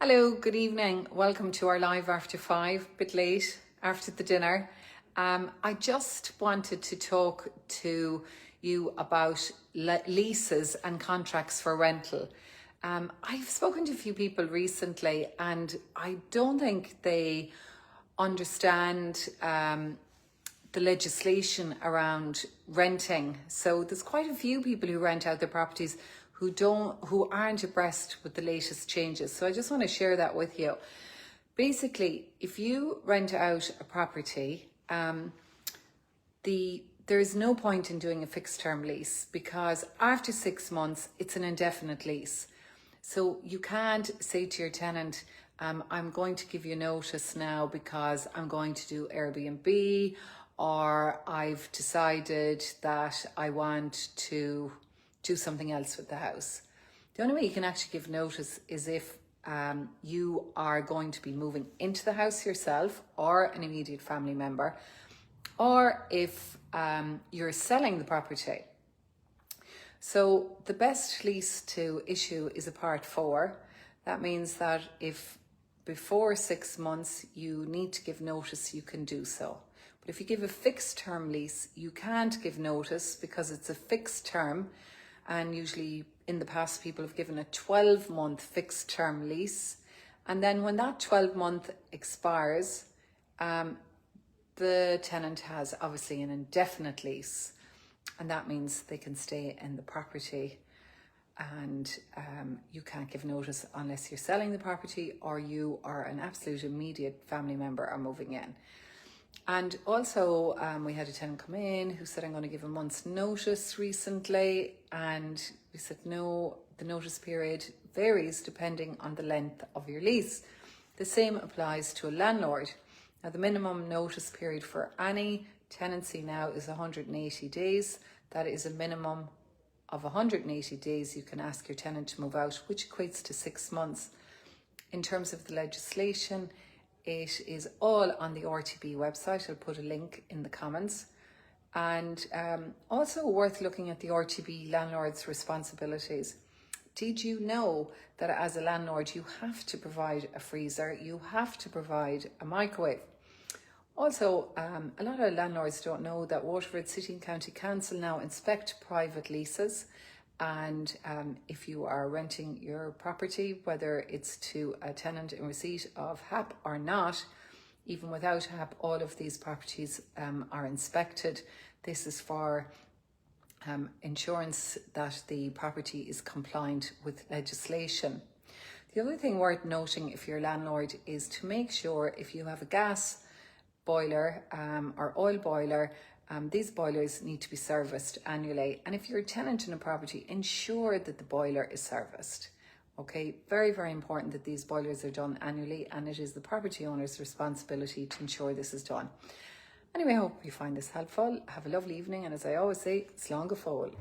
Hello, good evening. Welcome to our live after 5, bit late after the dinner. I just wanted to talk to you about leases and contracts for rental. I've spoken to a few people recently and I don't think they understand the legislation around renting. So there's quite a few people who rent out their properties who aren't abreast with the latest changes. So I just want to share that with you. Basically, if you rent out a property, there's no point in doing a fixed term lease because after 6 months, it's an indefinite lease. So you can't say to your tenant, I'm going to give you notice now because I'm going to do Airbnb, or I've decided that I want to do something else with the house. The only way you can actually give notice is if you are going to be moving into the house yourself or an immediate family member, or if you're selling the property. So the best lease to issue is a Part 4. That means that if before 6 months you need to give notice, you can do so. But if you give a fixed term lease, you can't give notice because it's a fixed term. And usually in the past, people have given a 12-month fixed term lease. And then when that 12-month expires, the tenant has obviously an indefinite lease. And that means they can stay in the property. And you can't give notice unless you're selling the property or you are an absolute immediate family member or moving in. And also we had a tenant come in who said, I'm going to give a month's notice recently. And we said, no, the notice period varies depending on the length of your lease. The same applies to a landlord. Now, the minimum notice period for any tenancy now is 180 days. That is a minimum of 180 days you can ask your tenant to move out, which equates to 6 months. In terms of the legislation, it is all on the RTB website. I'll put a link in the comments. And also worth looking at the RTB landlord's responsibilities. Did you know that as a landlord, you have to provide a freezer, you have to provide a microwave? Also, a lot of landlords don't know that Waterford City and County Council now inspect private leases. And if you are renting your property, whether it's to a tenant in receipt of HAP or not, even without HAP, all of these properties are inspected. This is for insurance that the property is compliant with legislation. The other thing worth noting if you're a landlord is to make sure if you have a gas boiler or oil boiler, these boilers need to be serviced annually. And if you're a tenant in a property, ensure that the boiler is serviced. Okay, very, very important that these boilers are done annually, and it is the property owner's responsibility to ensure this is done. Anyway, I hope you find this helpful. Have a lovely evening, and as I always say, slán go fóill.